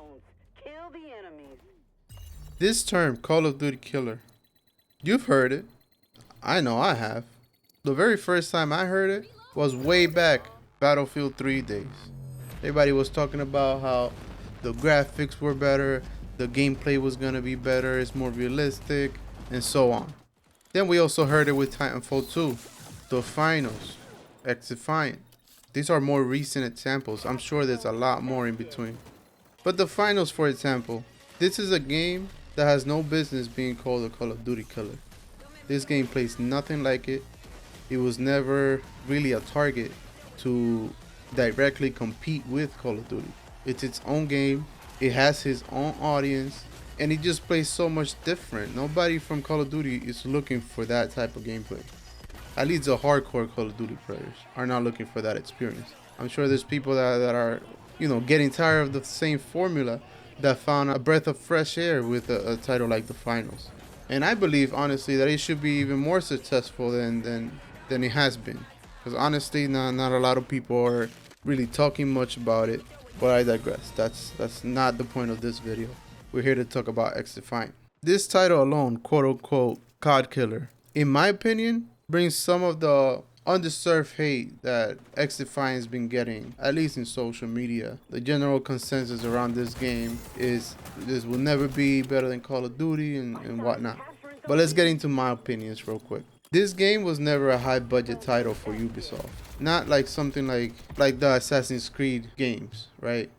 rounds. Kill the enemies. This term, Call of Duty Killer, you've heard it. I know I have. The very first time I heard it was way back, Battlefield 3 days. Everybody was talking about how the graphics were better, the gameplay was gonna be better, it's more realistic, and so on. Then we also heard it with Titanfall 2, the finals, XDefiant. These are more recent examples. I'm sure there's a lot more in between. But the finals, for example, this is a game that has no business being called a Call of Duty Killer. This game plays nothing like it. It was never really a target to directly compete with Call of Duty. It's its own game. It has its own audience, and it just plays so much different. Nobody from Call of Duty is looking for that type of gameplay. At least the hardcore Call of Duty players are not looking for that experience. I'm sure there's people that are, getting tired of the same formula, that found a breath of fresh air with a title like the finals. And I believe, honestly, that it should be even more successful than it has been. Because honestly, not a lot of people are really talking much about it. But I digress. That's not the point of this video. We're here to talk about XDefiant. This title alone, quote unquote, CoD Killer, in my opinion, brings some of the undeserved hate that XDefiant's been getting, at least in social media. The general consensus around this game is this will never be better than Call of Duty and whatnot. But let's get into my opinions real quick. This game was never a high budget title for Ubisoft. Not like something like the Assassin's Creed games, right?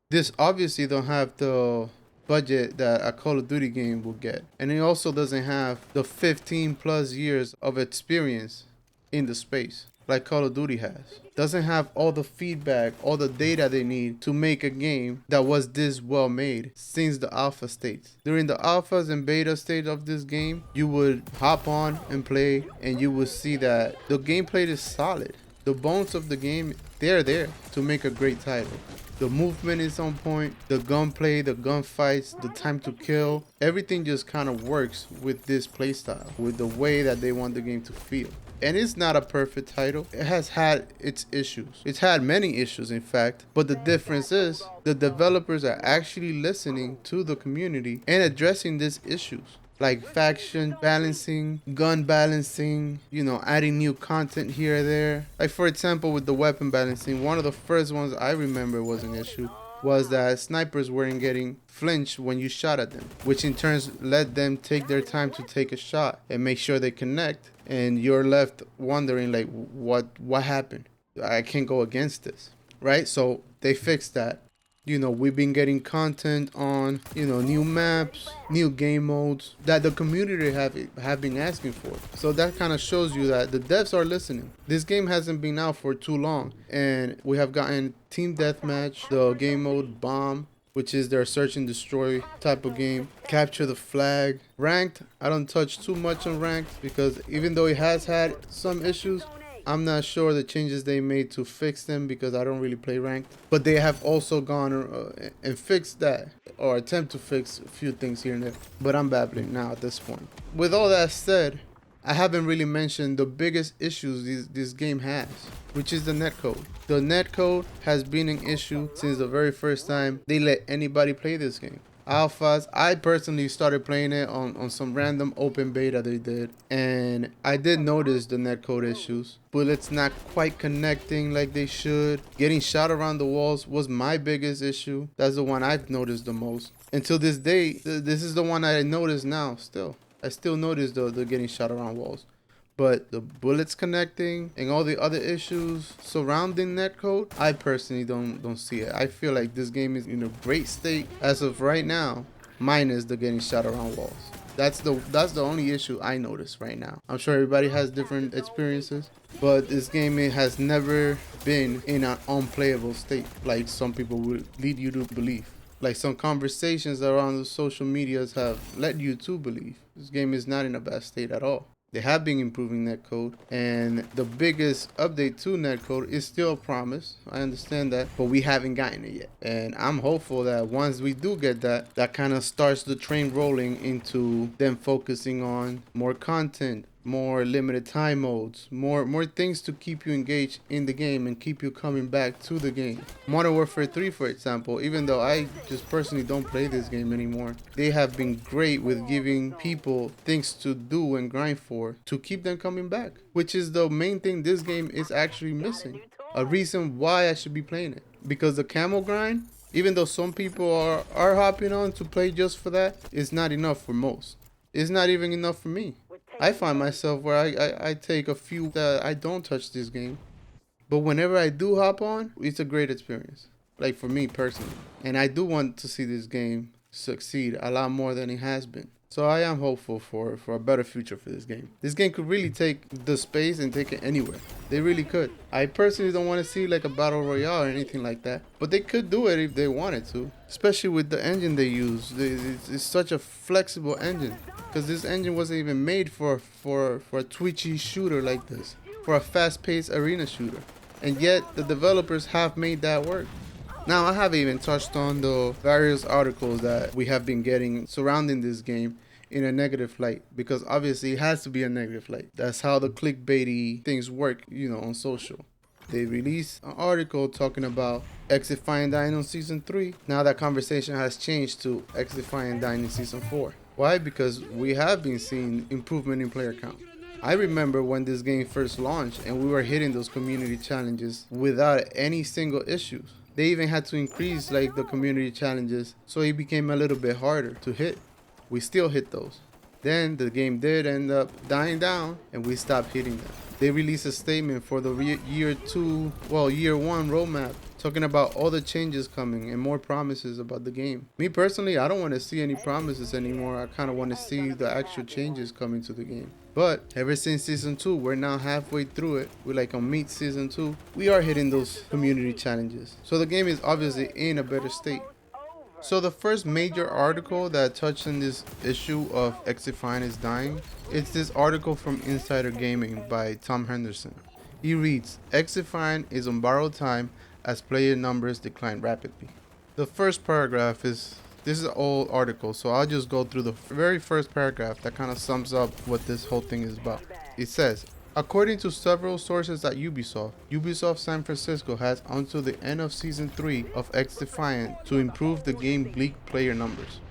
This obviously don't have the budget that a Call of Duty game will get. And it also doesn't have the 15 plus years of experience in the space like Call of Duty has. Doesn't have all the feedback, all the data they need to make a game that was this well made since the alpha stage. During the alphas and beta stage of this game, you would hop on and play and you would see that the gameplay is solid. The bones of the game, they're there to make a great title. The movement is on point, the gunplay, the gunfights, the time to kill, everything just kind of works with this playstyle, with the way that they want the game to feel. And it's not a perfect title. It has had its issues. It's had many issues, in fact. But the difference is the developers are actually listening to the community and addressing these issues. Like faction balancing, gun balancing, adding new content here or there. Like for example, with the weapon balancing, one of the first ones I remember was an issue was that snipers weren't getting flinched when you shot at them, which in turn let them take their time to take a shot and make sure they connect. And you're left wondering like, what happened? I can't go against this, right? So they fixed that. We've been getting content on, new maps, new game modes that the community have been asking for. So that kind of shows you that the devs are listening. This game hasn't been out for too long, and we have gotten Team Deathmatch, the game mode Bomb, which is their search and destroy type of game, Capture the Flag. Ranked, I don't touch too much on ranked because even though it has had some issues, I'm not sure the changes they made to fix them because I don't really play ranked. But they have also gone and fixed that, or attempt to fix a few things here and there. But I'm babbling now at this point. With all that said, I haven't really mentioned the biggest issues this game has, which is the netcode. The netcode has been an issue since the very first time they let anybody play this game. Alphas, I personally started playing it on some random open beta they did, and I did notice the netcode issues. Bullets not quite connecting like they should. Getting shot around the walls was my biggest issue. That's the one I've noticed the most. Until this day, this is the one I notice now still. I still notice the getting shot around walls. But the bullets connecting and all the other issues surrounding netcode, I personally don't see it. I feel like this game is in a great state as of right now, minus the getting shot around walls. That's the only issue I notice right now. I'm sure everybody has different experiences, but this game has never been in an unplayable state like some people would lead you to believe. Like some conversations around the social medias have led you to believe. This game is not in a bad state at all. They have been improving netcode, and the biggest update to netcode is still a promise. I understand that, but we haven't gotten it yet. And I'm hopeful that once we do get that kind of starts the train rolling into them focusing on more content, more limited time modes, more things to keep you engaged in the game and keep you coming back to the game. Modern Warfare 3, for example, even though I just personally don't play this game anymore, they have been great with giving people things to do and grind for to keep them coming back, which is the main thing this game is actually missing. A reason why I should be playing it. Because the camo grind, even though some people are hopping on to play just for that, it's not enough for most. It's not even enough for me. I find myself where I take a few that I don't touch this game. But whenever I do hop on, it's a great experience. Like for me personally. And I do want to see this game succeed a lot more than it has been. So I am hopeful for a better future for this game. This game could really take the space and take it anywhere. They really could. I personally don't want to see like a battle royale or anything like that. But they could do it if they wanted to. Especially with the engine they use. It's such a flexible engine. Because this engine wasn't even made for a twitchy shooter like this. For a fast-paced arena shooter. And yet the developers have made that work. Now I haven't even touched on the various articles that we have been getting surrounding this game in a negative light, because obviously it has to be a negative light. That's how the clickbaity things work, you know, on social. They released an article talking about XDefiant dying on Season 3. Now that conversation has changed to XDefiant dying in Season 4. Why? Because we have been seeing improvement in player count. I remember when this game first launched and we were hitting those community challenges without any single issues. They even had to increase like the community challenges, so it became a little bit harder to hit. We still hit those. Then the game did end up dying down and we stopped hitting them. They released a statement for the year 1 roadmap, talking about all the changes coming and more promises about the game. Me personally, I don't want to see any promises anymore. I kind of want to see the actual changes coming to the game. But ever since Season 2, we're now halfway through it. We're like on Meat Season 2. We are hitting those community challenges. So the game is obviously in a better state. So the first major article that touched on this issue of XDefiant is dying, it's this article from Insider Gaming by Tom Henderson. He reads, XDefiant is on borrowed time as player numbers decline rapidly. The first paragraph is, this is an old article, so I'll just go through the very first paragraph that kind of sums up what this whole thing is about. It says, according to several sources at Ubisoft San Francisco has until the end of Season 3 of XDefiant to improve the game bleak player numbers.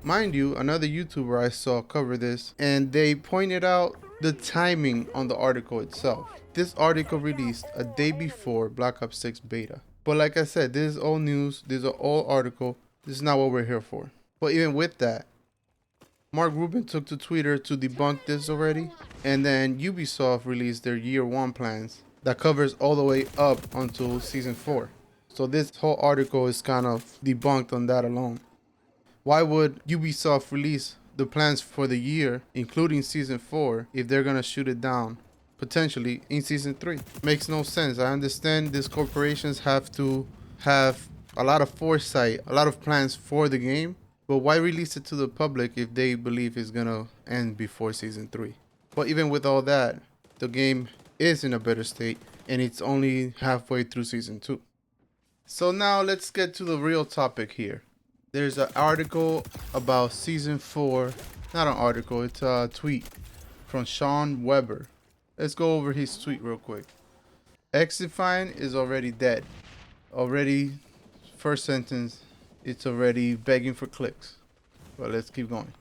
Mind you, another YouTuber I saw cover this, and they pointed out the timing on the article itself. This article released a day before Black Ops 6 beta. But like I said, this is old news, this is an old article, this is not what we're here for. But even with that, Mark Rubin took to Twitter to debunk this already, and then Ubisoft released their year 1 plans that covers all the way up until Season 4. So this whole article is kind of debunked on that alone. Why would Ubisoft release the plans for the year, including Season 4, if they're gonna shoot it down potentially in Season 3? Makes no sense. I understand these corporations have to have a lot of foresight, a lot of plans for the game, but why release it to the public if they believe it's gonna end before Season 3? But even with all that, the game is in a better state and it's only halfway through Season 2. So now let's get to the real topic here. There's an article about Season 4, not an article, it's a tweet from Sean Weber. Let's go over his tweet real quick. XDefiant is already dead. Already, first sentence, it's already begging for clicks. But let's keep going.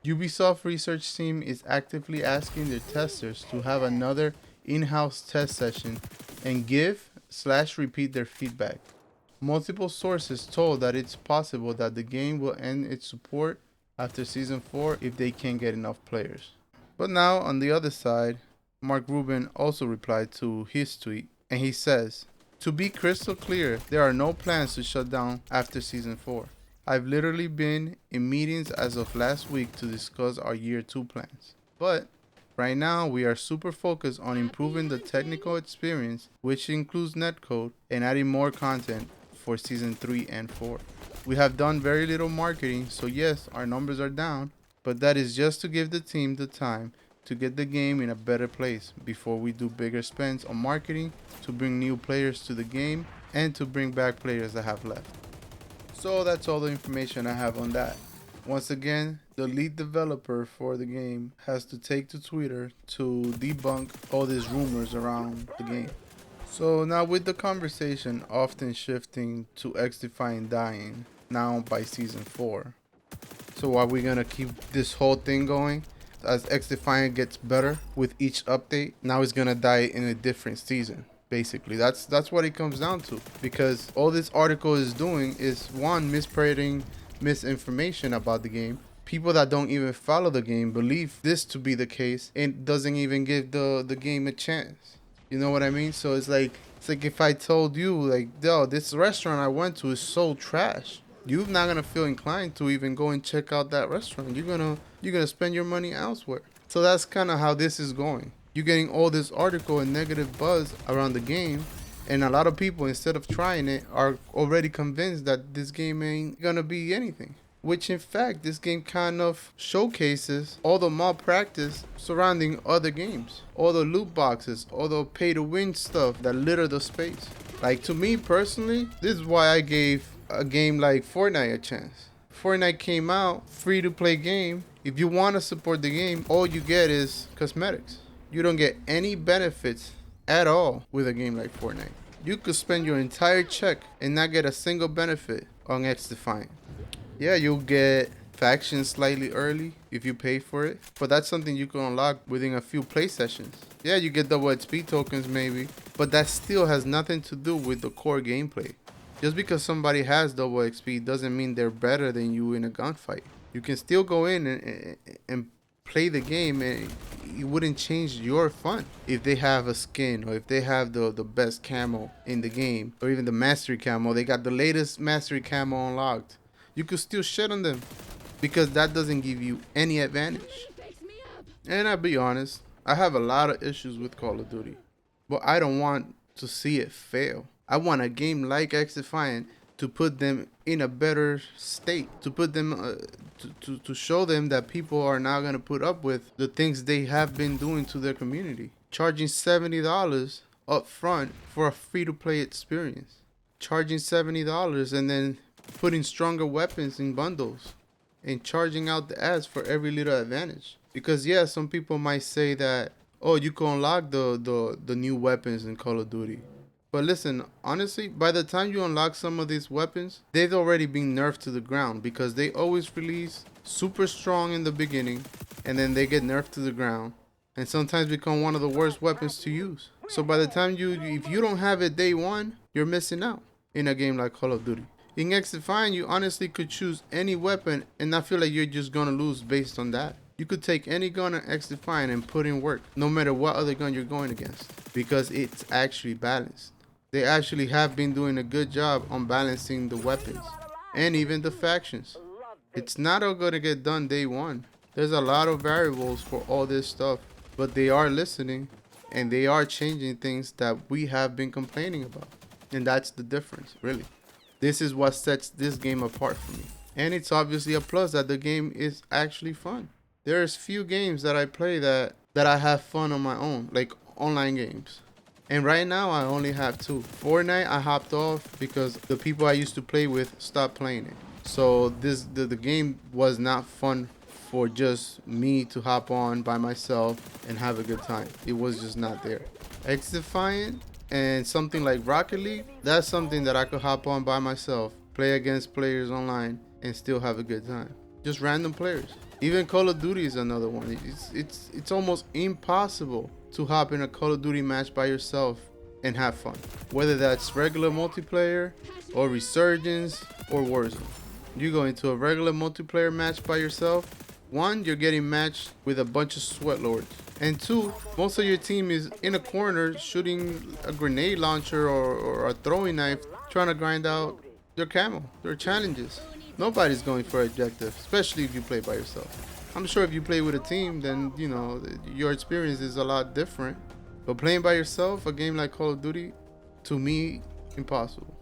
Ubisoft research team is actively asking their testers to have another in-house test session and give/repeat their feedback. Multiple sources told that it's possible that the game will end its support after Season 4 if they can't get enough players. But now, on the other side, Mark Rubin also replied to his tweet, and he says, to be crystal clear, there are no plans to shut down after Season 4. I've literally been in meetings as of last week to discuss our Year 2 plans. But right now, we are super focused on improving the technical experience, which includes netcode, and adding more content for Season 3 and 4. We have done very little marketing, so yes, our numbers are down, but that is just to give the team the time to get the game in a better place before we do bigger spends on marketing to bring new players to the game and to bring back players that have left. So that's all the information I have on that. Once again, the lead developer for the game has to take to Twitter to debunk all these rumors around the game. So now with the conversation often shifting to XDefiant dying now by season 4. So are we gonna keep this whole thing going? As XDefiant gets better with each update, now it's gonna die in a different season. Basically, that's what it comes down to. Because all this article is doing is, one, misparading misinformation about the game. People that don't even follow the game believe this to be the case and doesn't even give the game a chance. You know what I mean? So it's like if I told you, like, yo, this restaurant I went to is so trash, you're not gonna feel inclined to even go and check out that restaurant. You're gonna spend your money elsewhere. So that's kind of how this is going. You're getting all this article and negative buzz around the game, and a lot of people, instead of trying it, are already convinced that this game ain't gonna be anything. Which in fact, this game kind of showcases all the malpractice surrounding other games. All the loot boxes, all the pay to win stuff that litter the space. Like, to me personally, this is why I gave a game like Fortnite a chance. Fortnite came out, free to play game. If you want to support the game, all you get is cosmetics. You don't get any benefits at all with a game like Fortnite. You could spend your entire check and not get a single benefit on XDefiant. Yeah, you'll get factions slightly early if you pay for it, but that's something you can unlock within a few play sessions. Yeah, you get double XP tokens maybe, but that still has nothing to do with the core gameplay. Just because somebody has double XP doesn't mean they're better than you in a gunfight. You can still go in and play the game, and it wouldn't change your fun if they have a skin, or if they have the best camo in the game, or even the mastery camo. They got the latest mastery camo unlocked. You could still shit on them because that doesn't give you any advantage. And I'll be honest, I have a lot of issues with Call of Duty, but I don't want to see it fail. I want a game like XDefiant to put them in a better state, to put them to show them that people are not going to put up with the things they have been doing to their community. Charging $70 up front for a free-to-play experience. Charging $70 and then putting stronger weapons in bundles and charging out the ads for every little advantage. Because yeah, some people might say that, oh, you can unlock the new weapons in Call of Duty. But listen, honestly, by the time you unlock some of these weapons, they've already been nerfed to the ground, because they always release super strong in the beginning and then they get nerfed to the ground and sometimes become one of the worst weapons to use. So by the time if you don't have it day one, you're missing out in a game like Call of Duty. In XDefiant, you honestly could choose any weapon and not feel like you're just gonna lose based on that. You could take any gun in XDefiant and put in work, no matter what other gun you're going against, because it's actually balanced. They actually have been doing a good job on balancing the weapons and even the factions. It's not all gonna get done day one. There's a lot of variables for all this stuff, but they are listening and they are changing things that we have been complaining about. And that's the difference, really. This is what sets this game apart for me. And it's obviously a plus that the game is actually fun. There's few games that I play that I have fun on my own, like online games. And right now I only have two. Fortnite I hopped off because the people I used to play with stopped playing it. So the game was not fun for just me to hop on by myself and have a good time. It was just not there. XDefiant and something like Rocket League, that's something that I could hop on by myself, play against players online, and still have a good time. Just random players. Even Call of Duty is another one. It's almost impossible to hop in a Call of Duty match by yourself and have fun. Whether that's regular multiplayer, or Resurgence, or Warzone. You go into a regular multiplayer match by yourself, one, you're getting matched with a bunch of sweat lords. And two, most of your team is in a corner shooting a grenade launcher or a throwing knife, trying to grind out their camo, their challenges. Nobody's going for objective, especially if you play by yourself. I'm sure if you play with a team, then, you know, your experience is a lot different. But playing by yourself, a game like Call of Duty, to me, impossible.